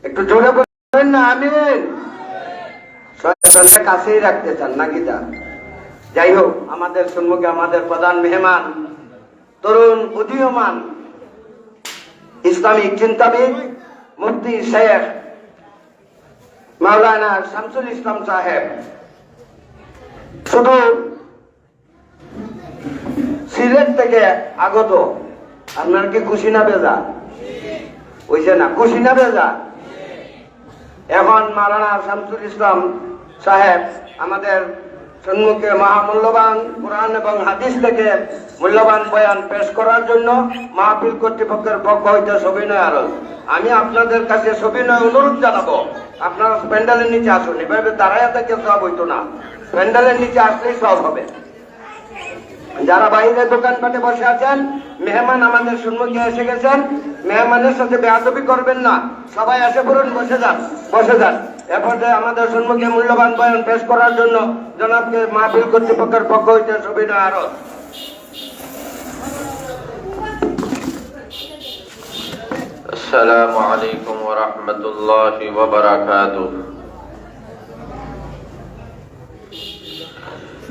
একটু জোরে বলবেন না আমিন। শয়তানকে কাছেই রাখতে চান নাকি? তা যাই হোক, আমাদের সম্মুখে আমাদের প্রধান মেহমান, তরুণ উদীয়মান ইসলামিক চিন্তাবিদ মুফতি শেখ মাওলানা শামসুল ইসলাম সাহেব শুধু সিলেট থেকে আগত। আপনার কি খুশি না বেজা হইছে? না খুশি না বেজা? এখন মাওলানা শামসুল ইসলাম সাহেব আমাদের সম্মুখে মহামূল্যবান কোরআন এবং হাদিস থেকে মূল্যবান বয়ান পেশ করার জন্য মাহফিল কর্তৃপক্ষের পক্ষ হইতে সবিনয় আরজ। আমি আপনাদের কাছে সবিনয় অনুরোধ জানাবো, আপনারা প্যান্ডেলের নিচে আসুন। এভাবে দাঁড়ায় থেকে সব হইতো না, প্যান্ডেলের নিচে আসলেই সব হবে। যারা বাইরে দোকানপাটে বসে আছেন, মেহমান আমাদের সম্মুখে এসে গেছেন, মেহমানের সাথে বেয়াদবি করবেন না। সবাই এসে পড়ুন, বসে যান, বসে যান। এরপরে আমাদের সম্মুখে মূল্যবান বয়ান পেশ করার জন্য জনাবকে মাহফিল কর্তৃপক্ষের পক্ষ হইতে সবিনয় আরজ। আসসালামু আলাইকুম ওয়া রাহমাতুল্লাহি ওয়া বারাকাতুহু।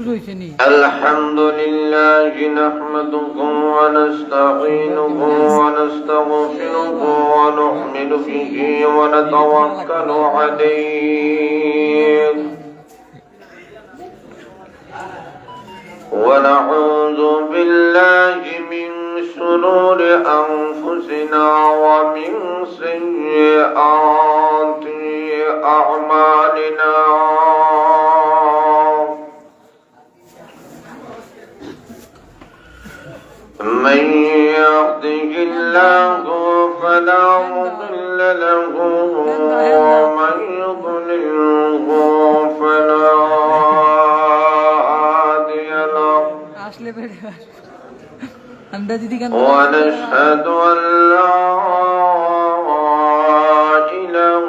الحمد لله نحمده ونستعينه ونستغفره ونؤمن به ونتوكل عليه ونعوذ بالله من شرور أنفسنا ومن سيئات أعمالنا من يهده الله فلا مضل له ومن يضلله فلا هادي له ونشهد أن لا إله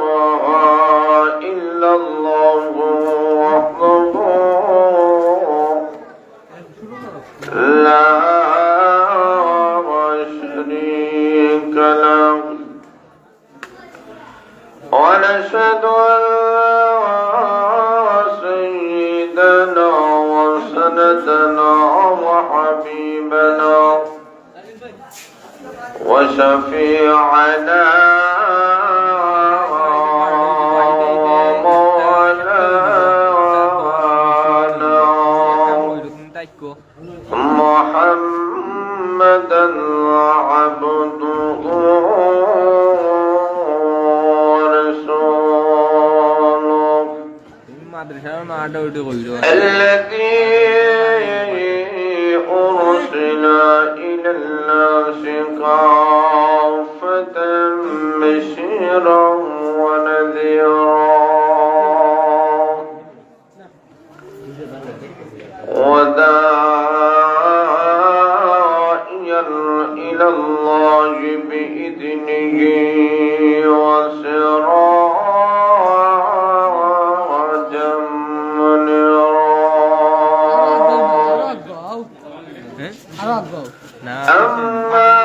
إلا الله وحده لا ونشهد أن سيدنا وسندنا وحبيبنا وشفيعنا ومولانا محمدا عبده الذي أرسل إلى الناس كافة بشيرا ونذيرا وداعيا إلى الله بإذنه وسراجا أما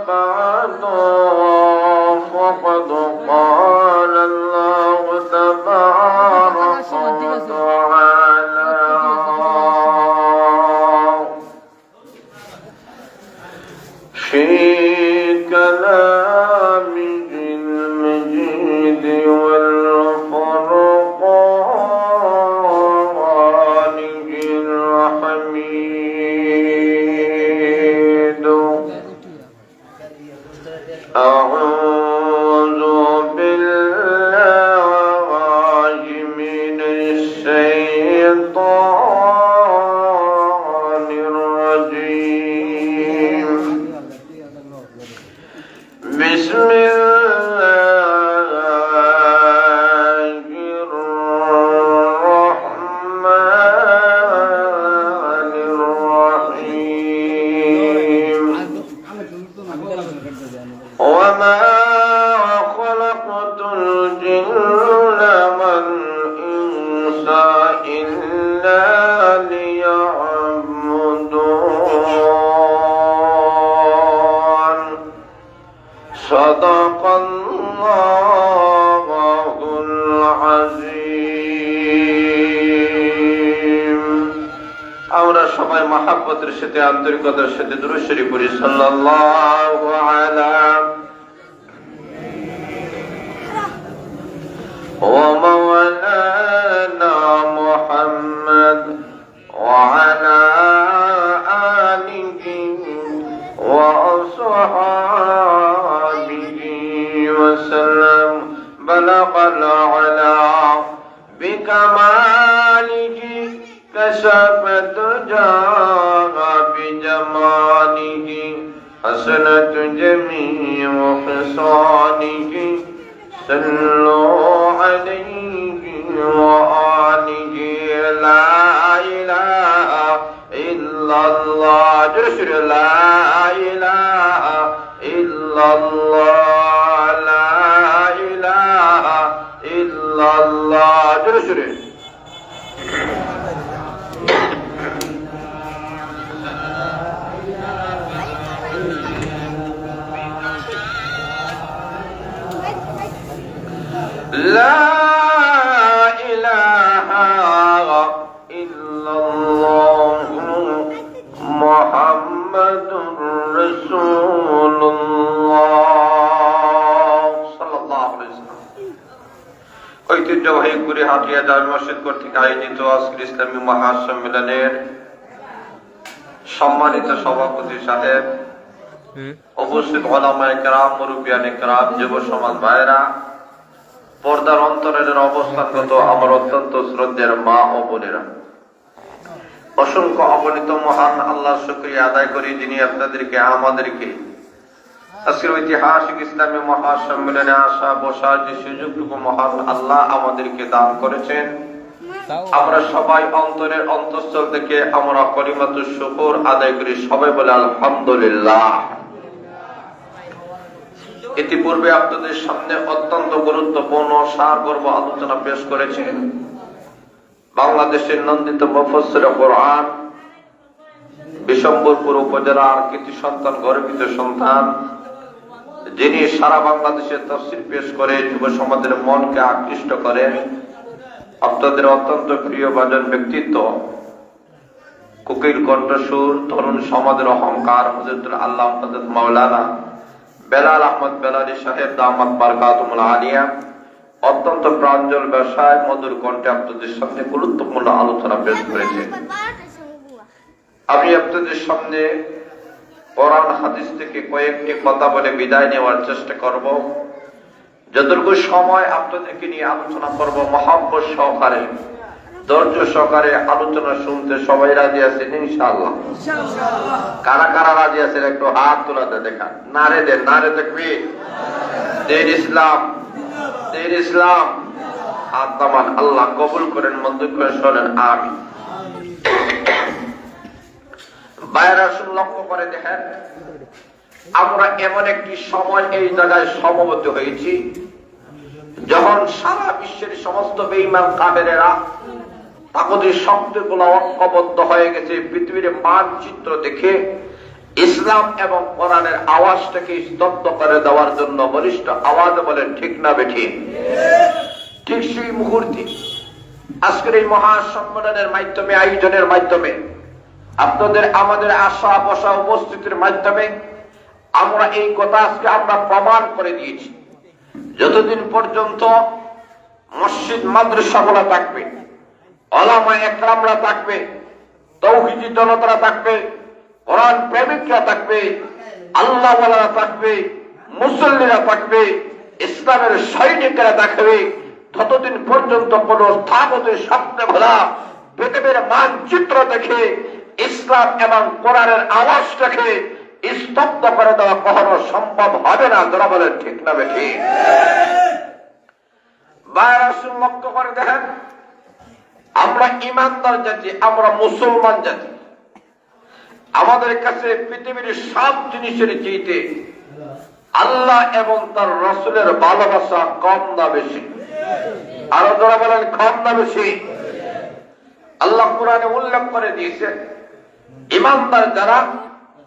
بعد فقد قال الله تبارك وتعالى في كلامه المجيد والفرقان الحميد. أعوذ بالله من الشيطان الرجيم. بسم الله الرحمن الرحيم. وما خلقت الجن والإنس إلا ليعبدون. সাদাকাল্লাহুল আযীম। আমরা সবাই মহব্বতের সাথে আন্তরিকতার সাথে দুরূদ শরীফ পড়ি সাল্লাল্লাহু আলা ওয়া মাওলানা মুহাম্মদ ওয়া আলা আলিহি ওয়া আসহাবিহি ওয়া সাল্লাম। বালাগাল আলা বিকামালিহি كشفت جاها بجماله حسنت جميع خصاله صلوا عليه وآله لا إله إلا الله جرشر لا إله إلا الله لا إله إلا الله جرشر لا إله إلا الله محمد رسول الله صلى الله عليه وسلم। ঐতিহ্যবাহী কুড়িহাটিয়া জামে মসজিদ কর্তৃক আয়োজিত আজকের ইসলামী মহাসম্মেলনের সম্মানিত সভাপতি সাহেব, উপস্থিত ওলামায়ে কেরাম, মুরব্বিয়ানে কেরাম, যুব সমাজ ভাইরা, পর্দার অন্তরের অবস্থানগত আমার অত্যন্ত শ্রদ্ধের মা ও বোনেরা, অসংখ্য অগণিত মহান আল্লাহর শুকরিয়া আদায় করি যিনি আপনাদেরকে আমাদেরকে আজকের ঐতিহাসিক ইসলামী মহাসম্মেলনে আসা বসার যে সুযোগটুকু মহান আল্লাহ আমাদেরকে দান করেছেন। আমরা সবাই অন্তরের অন্তঃস্থল থেকে আমরা কলিমাতুশ শুকর আদায় করি, সবাই বলে আলহামদুলিল্লাহ। ইতিপূর্বে আপনাদের সামনে অত্যন্ত গুরুত্বপূর্ণ সারগর্ভ আলোচনা পেশ করেছেন বাংলাদেশের নন্দিত মুফাসসির কোরআন, বিশম্বরপুর উপজেলার কৃতি সন্তান, গর্বিত সন্তান, যিনি সারা বাংলাদেশে তাফসীর পেশ করে যুব সমাজের মনকে আকৃষ্ট করেন, আপনাদের অত্যন্ত প্রিয় ভাজন ব্যক্তিত্ব, কোকিল কণ্ঠসুর, তরুণ সমাজের অহংকার, হুজুরুল আল্লাহ হযরত মাওলানা বেলাল আহমদ বেলালী সাহেব দামাত বারকাতুল আলিয়া অত্যন্ত প্রাঞ্জল ভাষায় মধুর কণ্ঠে আপনাদের সামনে গুরুত্বপূর্ণ আলোচনা পেশ করেছে। আমি আপনাদের সামনে কোরআন হাদিস থেকে কয়েকটি কথা বলে বিদায় নেওয়ার চেষ্টা করব। যতটুকু সময় আপনাদেরকে নিয়ে আলোচনা করব, মহব্বত সহকারে, ধৈর্য সহকারে আলোচনা শুনতে সবাই রাজি আছেন ইনশাআল্লাহ? কারা কারা রাজি আছেন একটু হাত তোলাতে দেখা, নারে দেন, নারে তাকবীর, দিন ইসলাম, দিন ইসলাম। হাত নামান, আল্লাহ কবুল করেন, মঞ্জুর করে শোনেন, আমিন। বাইরা শুন, লক্ষ্য করে দেখেন, আমরা এমন একটি সময় এই জায়গায় সমবেত হয়েছি যখন সারা বিশ্বের সমস্ত বেঈমান কাফেরেরা তাদের শব্দগুলো ঐক্যবদ্ধ হয়ে গেছে পৃথিবীর মানচিত্র দেখে ইসলাম এবং কোরআনের আওয়াজটাকে স্তব্ধ করে দেওয়ার জন্য বলিষ্ঠ আওয়াজে বলেন ঠিক না বেঠিক? ঠিক সেই মুহূর্তে আজকের এই মহাসম্মেলনের মাধ্যমে, আয়োজনের মাধ্যমে, আপনাদের আমাদের আশা বসা উপস্থিতির মাধ্যমে আমরা এই কথা আজকে আমরা প্রমাণ করে দিয়েছি। যতদিন পর্যন্ত মসজিদ মাদ্রাসাগুলো থাকবে, ওলামা একরামরা থাকবে, তৌহিদি জনতারা থাকবে, কোরআন প্রেমিকরা থাকবে, আল্লাহ ওয়ালারা থাকবে, মুসল্লিরা থাকবে, ইসলামের সৈনিকরা থাকবে, ততদিন পর্যন্ত কোন স্থাপত্যের স্বপ্নে ভোলা পৃথিবীর মানচিত্র দেখে ইসলাম এবং কোরআনের আওয়াজটাকে স্তব্ধ করে দেওয়া কখনো সম্ভব হবে না। যারা বলেন ঠিক না বেঠিক? বাইরে লক্ষ্য করে দেখেন, আমরা ইমানদার জাতি, আমরা মুসলমান জাতি। আমাদের কাছে পৃথিবীর সব জিনিসের চাইতে আল্লাহ এবং তার রাসূলের ভালোবাসা কম না বেশি? আরো যারা বলেন কম না বেশি? আল্লাহ কোরআনে উল্লেখ করে দিয়েছে, ইমানদার যারা,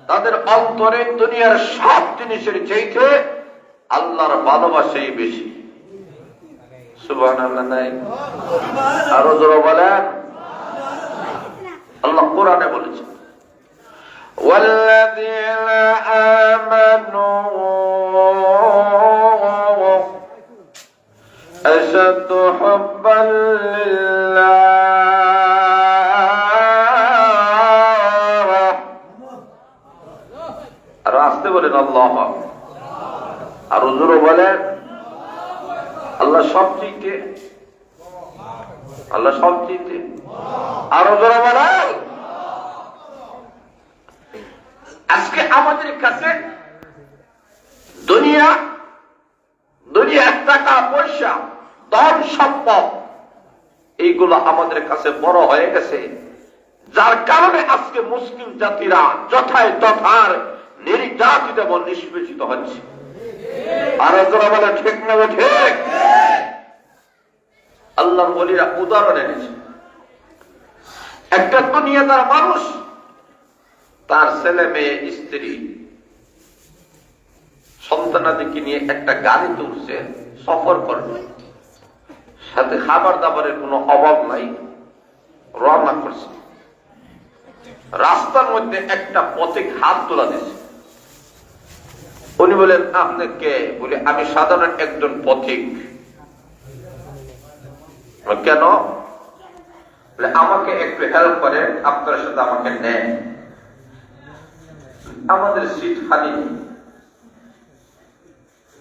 তাদের অন্তরে দুনিয়ার সব জিনিসের চাইতে আল্লাহর ভালোবাসাই বেশি। সুবহানাল্লাহ নাই? আরো জোরে বলেন। আল্লাহ কোরআনে বলেছেন, ওয়াল্লাযীনা আমানু আশাদ্দু হুব্বান লিল্লাহ। আর আসতে বলেন আল্লাহ, আর জোরে বলেন। আল্লাহ সবচেয়ে, আল্লাহ সবচেয়ে, আরো জোরে বলেন। আজকে আমাদের কাছে দুনিয়া, টাকা পয়সা, ধন সম্পদ, এইগুলো আমাদের কাছে বড় হয়ে গেছে, যার কারণে আজকে মুসলিম জাতিরা যথায় তথার নির্যাতিত এবং নিষ্পেষিত হচ্ছে। আর যারা বলে ঠিক না ঠিক, আল্লাহর ওলিরা উদাহরণ এনেছে। একটা দুনিয়াদার মানুষ তার ছেলে মেয়ে স্ত্রী সন্তানাদিকে নিয়ে একটা গাড়ি তুলছে, সফর করবে, সাথে খাবার দাবারের কোনো অভাব নাই, রওনা করছে। রাস্তার মধ্যে একটা পথিক হাত তোলা দিয়েছে। উনি বলেন, আপনি কে? বলে, আমি সাধারণ একজন পথিক। কেন? বলে, আমাকে একটু হেল্প করে, আপনার সাথে আমাকে নেন, আমাদের সিট খালি,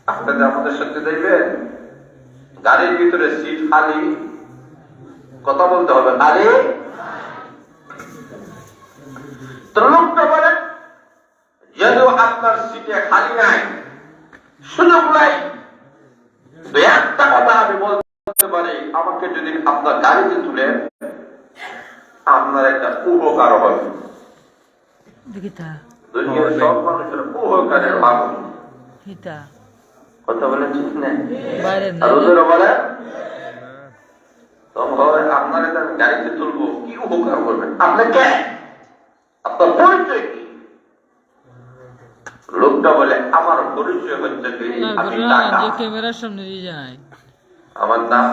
আপনাদের আমাদের সাথে দেখবেন, গাড়ির ভিতরে সিট খালি, কথা বলতে হবে। আরে লোকটা বলে, যদিও আপনার সিটে খালি নাই, সুযোগ নাই, একটা কথা আমি বলতে পারি, আমাকে যদি আপনার গাড়িতে তুলে আপনার একটা উপকার হবে। দুনিয়ার সব মানুষের উপকারের ভাব, কথা বলে ঠিক নেই। বলে আপনার গাড়িতে তুলবো, কি উপকার করবেন? আপনাকে আপনার পরিচয় কি? লোকটা বলে, আমার পরিচয় হচ্ছে আমি টাকা, ক্যামেরার সামনে দিয়ে যায়, আমার নাম,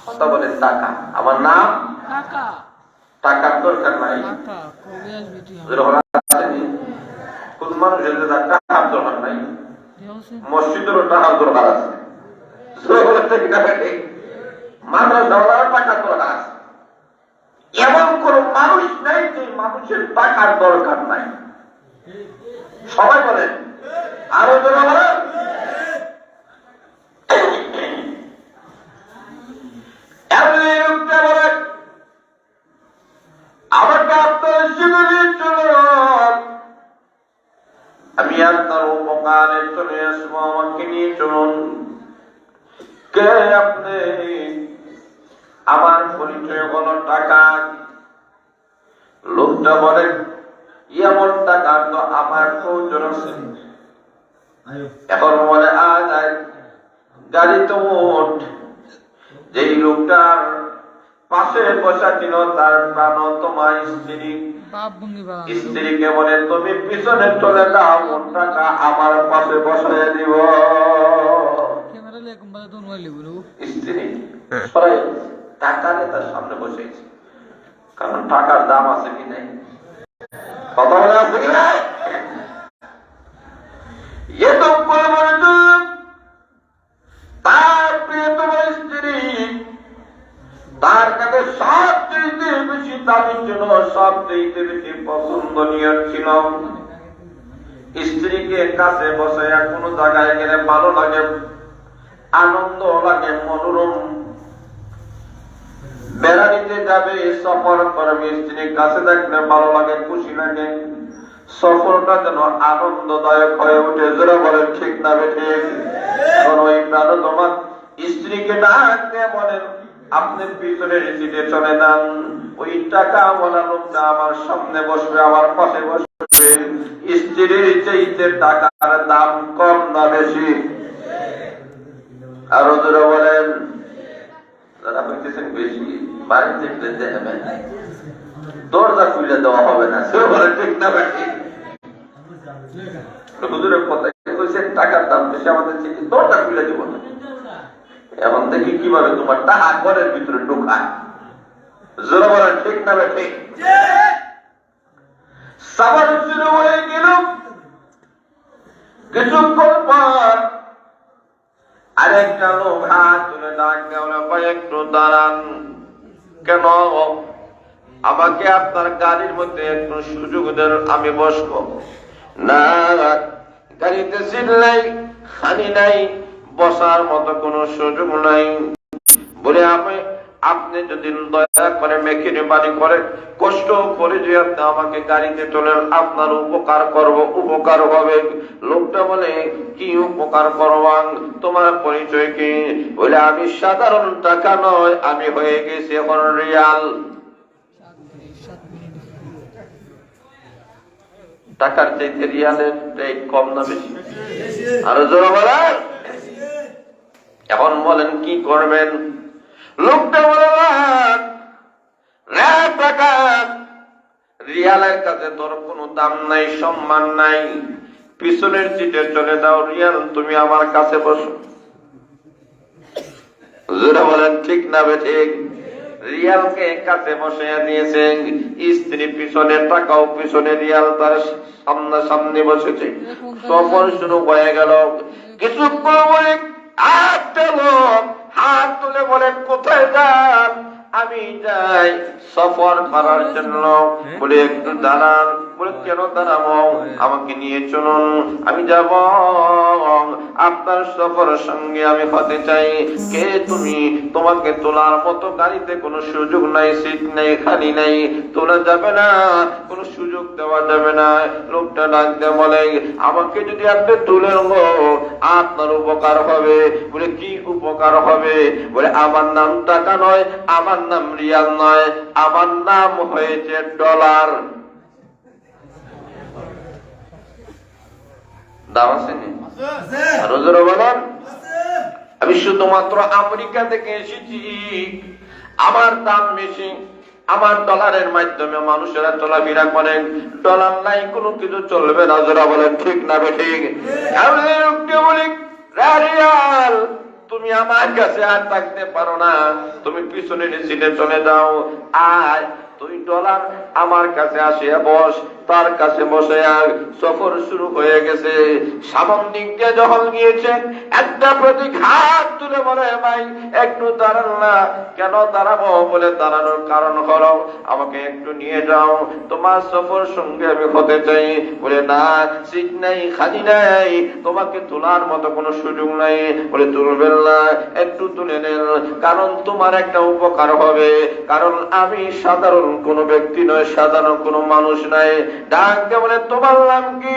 কথা বলে টাকা, আমার নাম টাকা, টাকার দরকার নাই। টাকা কবে আসবে তুই? কোন মানুষের টাকার দরকার নাই, মসজিদেরও টাকার দরকার আছে, মাদ্রাসাওয়ালার টাকার দরকার আছে। এমন কোন মানুষ নাই যে মানুষের টাকার দরকার নাই। সবাই বলেন, আরো জন বলেন। আমাকে আপনার শিবিরে চলুন, আমি আপনার উপকারে চলে আসবো, আমাকে নিয়ে চলুন। কে আপনি? আমার পরিচয় হলো টাকা। লোকটা বলে, এমন টাকা তো আমার প্রয়োজন আছে। এখন বলে, আজ গাড়ি তো ওঠ। যেই লোকটার পাশে বসা ছিল তার প্রাণ তোমার স্ত্রী। স্ত্রীকে বলে, তুমি পিছনে চলে যাও, টাকা আমার পাশে বসাই দিব। স্ত্রী সরাই টাকা নিয়ে তার সামনে বসেছে, কারণ টাকার দাম আছে কি নাই, কথা বলে আছে কি নাই। তার প্রিয়তম স্ত্রী তার কাছে সবচেয়ে বেশি দামির জন্য সবচেয়ে বেশি পছন্দনীয় ছিল। স্ত্রীকে কাছে বসে কোনো জায়গায় গেলে ভালো লাগে, আনন্দ লাগে, মনোরম। বেড়ানিতে যাবে, সফর করবে, স্ত্রীর কাছে দেখলে ভালো লাগে, খুশি লাগে, সফরটা যেন আনন্দদায়ক হয়ে উঠে। যারা বলেন ঠিক না ঠিক? ওই প্রাণ তোমার স্ত্রীকে ডাক দিয়ে বলেন, আপনি পিছনের সিটে চলে যান, ওই টাকা বলা লোকটা আমার সামনে বসবে, আমার পাশে বসবে। স্ত্রীর চাইতে টাকার দাম কম না বেশি? আরো যারা বলেন, যারা পেতেছেন বেশি, বাড়িতে যাবেন, দরজা খুলে দেওয়া হবে না। সে বলে ঠিক না বেশি? হুজুরের কথা কইছে, টাকার দাম বেশি, আমাদের চিঠি দরজা খুলে দিব না। এখন দেখি কিভাবে তোমার টাকা ঘরের ভিতরে ঢুকায়। জোরে বলেন ঠিক না ঠিক? সাবার শুরু হয়ে গেল। কিছুক্ষণ পর আরেকটা লোক হাত তুলে ডাক দেওয়া, ভাই একটু দাঁড়ান। কেন? আমাকে আপনার গাড়ির মধ্যে একটু সুযোগ দেন, আমি বসবো। না, গাড়িতে সিট নাই, খালি নাই, বসার মতো কোনো সুযোগ নাই। বলে আপনি যদি দয়া করে মেহরবানি করে কষ্ট করে যে আপনি আমাকে গাড়িতে তোলেন, আপনার উপকার করব, উপকার হবে। লোকটা বলে, কি উপকার করবান? তোমার পরিচয় কি? বলে, আমি সাধারণ টাকা নয়, আমি হয়ে গেছি এখন রিয়াল। টাকার চাইতে রিয়ালের রেট কম না বেশি? আরো জোরে বলেন। এখন বলেন কি করবেন? লোকটা বলে, টাকা রিয়ালের কাছে তোর কোনো দাম নাই, সম্মান নাই, পিছনের সিটে চলে যাও, রিয়াল তুমি আমার কাছে বসো। জোরে বলেন ঠিক না ঠিক? রিয়ালকে কাছে বসে দিয়েছেন, স্ত্রী পিছনে, টাকাও পিছনে, রিয়াল তার সামনে বসেছে। সফর শুরু হয়ে গেল। কিছুক্ষণ পরে হাত তুলে বলে, কোথায় যান? আমি যাই সফর করার জন্য। বলে, একটু দাঁড়ান। বলে, কেন দাঁড়াবো? আমাকে নিয়ে চলুন, আমি যাব, আপনার সফরের সঙ্গে আমি হতে চাই। কে তুমি? তোমাকে তোলার মতো গাড়িতে কোনো সুযোগ নাই, সিট নেই, খালি নাই, তোলা যাবে না, কোনো সুযোগ দেওয়া যাবে না। লোকটা ডাক দিয়ে বলে, আমাকে যদি আপনি তুলে আপনার উপকার হবে। বলে, কি উপকার হবে? বলে, আমার নাম টাকা নয়, আমার নাম রিয়াল নয়, আমার নাম হয়েছে ডলার। দাম আছে নি? আরো জোরে বলেন। আমি শুধুমাত্র আমেরিকা থেকে এসেছি, আমার দাম বেশি, আমার ডলারের মাধ্যমে মানুষেরা চলাফেরা করেন, ডলার নাই কোনো কিছু চলবে না। জোরে বলেন ঠিক না ঠিক? বলি, রিয়াল তুমি আমার কাছে আর থাকতে পারো না, তুমি পিছনের সিটে চলে যাও। আর তুই ডলার আমার কাছে আসিয়া বস, তার কাছে বসে আর সফর শুরু হয়ে গেছে। সামন দিক দিয়ে যখন গিয়েছে, একটা প্রতীক হাত তুলে বলে, ভাই একটু দাঁড়ান না। কেন দাঁড়াবো? বলে, দাঁড়ানোর কারণ হলো আমাকে একটু নিয়ে যাও, তোমার সফর সঙ্গে আমি হতে চাই। বলে, না, সিট নাই, খালি নাই, তোমাকে তোলার মতো কোনো সুযোগ নাই। বলে, তুলবেন না, একটু তুলে নেন, কারণ তোমার একটা উপকার হবে, কারণ আমি সাধারণ কোনো ব্যক্তি নয়, সাধারণ কোনো মানুষ নাই। ডাকতে বলে, তোমার নাম কি?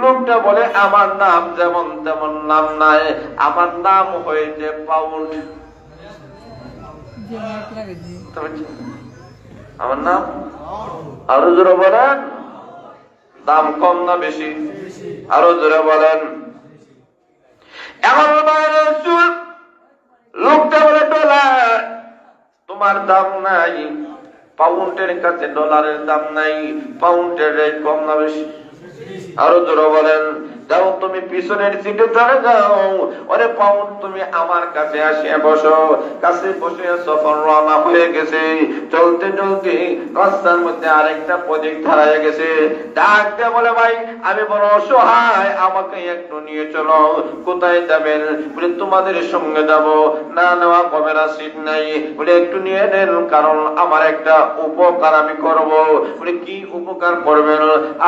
লোকটা বলে, আমার নাম যেমন তেমন নাম নাই, আমার নাম হয়েছে পাউন্ড। আমার নাম? আরো জোরে বলেন। দাম কম না বেশি? আরো জোরে বলেন। এখন লোকটা বলে, ডলার তোমার দাম নাই, পাউন্ডের কাছে ডলারের দাম নাই, পাউন্ডের রেট কম না বেশি? আরো জোরে বলেন। যাও তুমি পিছনের সিটে চলে যাও, ওরে পাউন্ড তুমি আমার কাছে আসিয়া বসো। কাছে বসে সফর রওনা হয়ে গেছে। চলতে চলতে রাস্তার মধ্যে আরেকটা প্রজেক্ট হারিয়ে গেছে। ডাক দিয়ে বলে, ভাই আমি বড় অসহায়, আমাকে একটু নিয়ে চলো। কোথায় যাবেন? বলে, তোমাদের সঙ্গে যাব। না, নেওয়া কবে না, সিট নাই। বলে, একটু নিয়ে নেন, কারণ আমার একটা উপকার আমি করব। বলে, কি উপকার করবেন?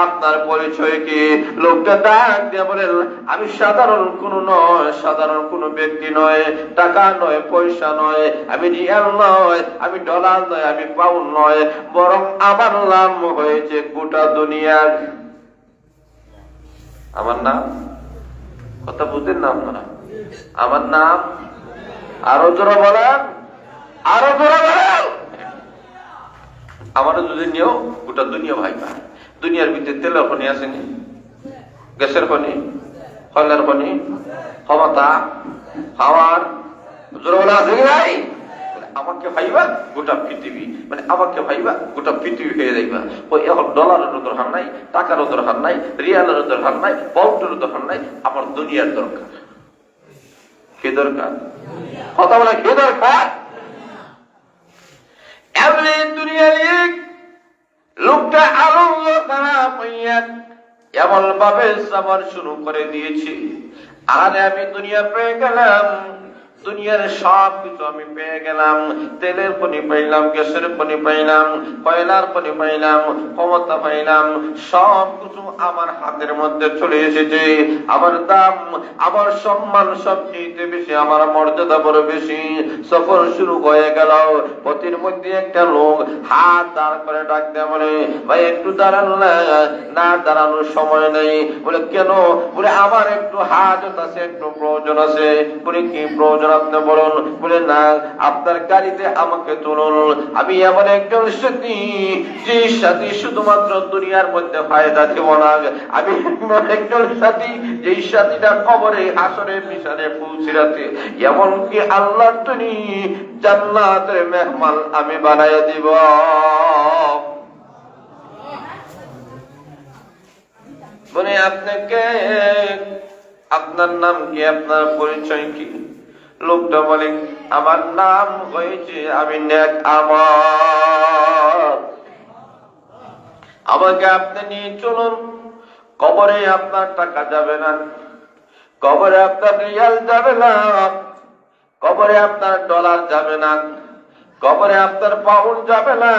আপনার পরিচয় কি? লোকটা ডাক দিয়ে বলেন, আমি সাধারণ কোনো নয়, সাধারণ কোনো ব্যক্তি নয়, টাকা নয়, পয়সা নয়, আমি রিয়াল নয়, আমি ডলার নয়, আমি পাউন্ড নয়, বরং আমার নাম হয়েছে গোটা দুনিয়ার। আমার নাম, কথা বুঝেন না আপনারা? আমার নাম, আরো জোরে বলেন, আরো জোরে বলেন। আমারও যদি নিয়েও গোটা দুনিয়া ভাই ভাই। দুনিয়ার ভিতরে তেলের খনি আসেনি, গ্যাসের খনি, কয়লার খনি, ক্ষমতা, হাওয়ার, জোরে বলা আছে কি ভাই? আমাকে ভাইবা গোটা পৃথিবী, মানে আমাকে ভাইবা গোটা পৃথিবী হয়ে যাইবা। ওই এখন ডলারের দরকার নাই, টাকারও দরকার নাই, রিয়ালের দরকার নাই, পাউন্ডের দরকার নাই, আমার দুনিয়ার দরকার। কে দরকার? কথা বলে কে দরকার? এমনি দুনিয়ার লোকটা আনন্দ খারাপ হইয়া এমন ভাবে সফর শুরু করে দিয়েছি, আর আমি দুনিয়া পেয়ে গেলাম, দুনিয়ার সব কিছু আমি পেয়ে গেলাম। তেলের পানি পাইলাম, গ্যাসের পানি পাইলাম, কয়লার পানি পাইলাম, ক্ষমতা পাইলাম, সব কিছু আমার হাতের মধ্যে চলে এসেছে। আমার দাম, আমার সম্মান সবচেয়ে বেশি, আমার মর্যাদা বড় বেশি। সফর শুরু হয়ে গেল, পথের মধ্যে একটা লোক হাত দাঁড় করে ডাক দেয়, বলে ভাই একটু দাঁড়ান না। দাঁড়ানোর সময় নেই। বলে কেন? বলে আমার একটু হাজত আছে, একটু প্রয়োজন আছে। বলে কি প্রয়োজন আপনি বলুন। বলে না, আপনার গাড়িতে আমাকে তুলুন। আমি এমন একজন সাথী, যে সাথী শুধুমাত্র দুনিয়ার মধ্যে ফায়দা দেব না। আমি এমন একজন সাথী, যেই সাথীটা কবরে হাসরে মিশনে পৌঁছিরাতে এমনকি আল্লাহ তুমি জান্নাতের মেহমান আমি বানাইয়া দিব। বলে আপনাকে, আপনার নাম কি, আপনার পরিচয় কি? লোকটা বলে আমার নাম হয়েছে আমি নেক আমল। আমাকে আপনি নিয়ে চলুন। কবরে আপনার টাকা যাবে না, কবরে আপনার রিয়াল যাবে না, কবরে আপনার ডলার যাবে না, কবরে আপনার পাউন্ড যাবে না,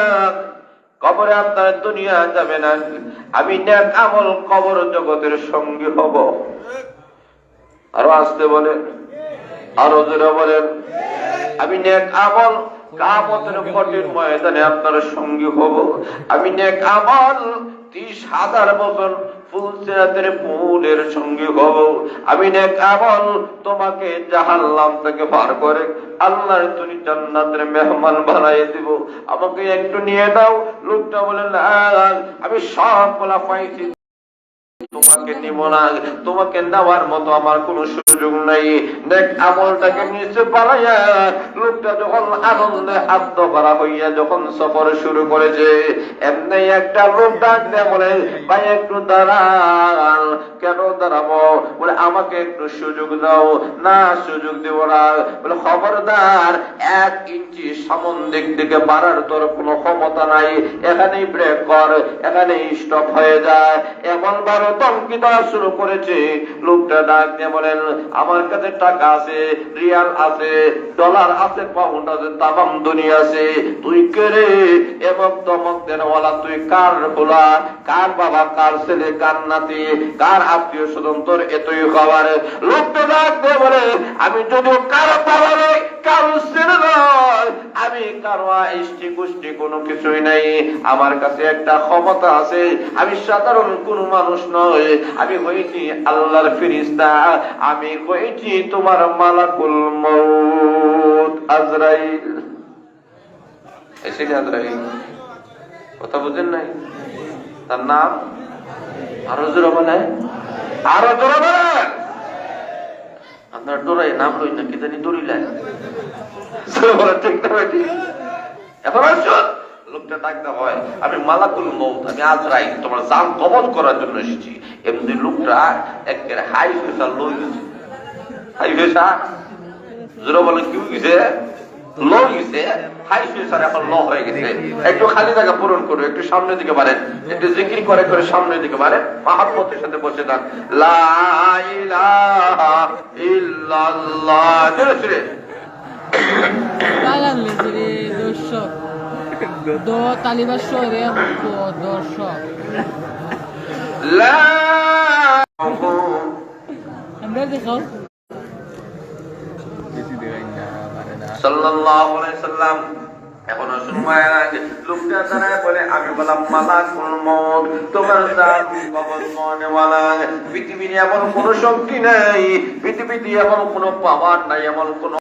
কবরে আপনার দুনিয়া যাবে না। আমি নেক আমল কবর জগতের সঙ্গী হব। আরো আসতে বলেন, আরো জোরে বলেন। আমি নেক আমল কিয়ামতের কঠিন ময়দানে আপনার সঙ্গী হব। আমি নেক আমল 30,000 বছর ফুলসিরাতের ফুলের সঙ্গী হব। আমি নেক আমল তোমাকে জাহান্নাম থেকে পার করে আল্লাহর তুমি জান্নাতের মেহমান বানাই দিব। আমাকে একটু নিয়ে দাও। লোকটা বলে না, আমি সব বলা পাইছি, তোমাকে নিব না, তোমাকে নেওয়ার মতো আমার কোনো সুযোগ নাই। নেক আমলটাকে নিচে পালাইয়া লোকটা যখন আনন্দে আত্মভরা হইয়া যখন সফর শুরু করেছে, এমনি একটা লোক ডাক দেয়, বলে ভাই একটু দাঁড়ান। কেন দাঁড়াবো? বলে আমাকে একটু সুযোগ দাও। না, সুযোগ দেব না। বলে খবরদার, 1 ইঞ্চি সামন দিক থেকে বাড়ার তোর কোনো ক্ষমতা নাই। এখানেই ব্রেক কর, এখানেই স্টপ হয়ে যায়। এমন ভাবে ধমকি দেওয়া শুরু করেছে। লোকটা ডাক দিয়ে বলেন আমার কাছে টাকা আছে, রিয়াল আছে, ডলার আছে, পাউন্ড আছে, তামাম দুনিয়া আছে। তুই কে রে? এবং ধমক দেনওয়ালা তুই কার হোলা, কার বাবা, কার ছেলে, কার নাতি, কার আত্মীয় স্বজন তোর এতই খবর? লোকটা ডাক দিয়ে বলে আমি যদিও কারো বাবা নই, কারো ছেলে নয়, আমি কারো ইষ্টি গোষ্ঠী কোনো কিছুই নাই। আমার কাছে একটা ক্ষমতা আছে, আমি সাধারণ কোন মানুষ নয়। আমি হয়েছি আল্লাহর ফেরেশতা, আমি হয়েছি তোমার মালাকুল মউত আজরাইল। এসে আজরাইল, কথা বুঝেন নাই? তার নাম আরো জোরে বলেন, আরো জোরে বলেন। আপনার ডোরাই নাম লই না, কি জানি দড়িলেন ঠিক না বেটি? এখন আসুন, লোকটা ডাকতে হয় আমি মালাকুল মউত, আমি আজরাইল, তোমার জান কবজ করার জন্য এসেছি। এমনি লোকটা একের হাই প্রেসার লো গেছে। হাই প্রেসার জোরে বলে কি গেছে? লো গেছে। হাই প্রেসার এখন লো হয়ে গেছে। একটু খালি জায়গা পূরণ করো, একটু সামনের দিকে বাড়েন, একটু জিকির করে করে সামনের দিকে বাড়েন, মহাব্বতের সাথে বসে যান। লা ইলাহা ইল্লাল্লাহ জোরে জোরে বাগান লেজরে দর্শক দো তালিবার শহরে দর্শক লা আমরা দেখাও সাল্লাল্লাহু আলাইহি সাল্লাম। এখন সময় আগে লোকটা দাঁড়ায় বলে আমি বললাম মালাকুল মউত, তোমার জান কবজ করনেওয়ালা। পৃথিবীর এমন কোন শক্তি নাই, পৃথিবীতে এমন কোন পাওয়ার নাই, এমন কোন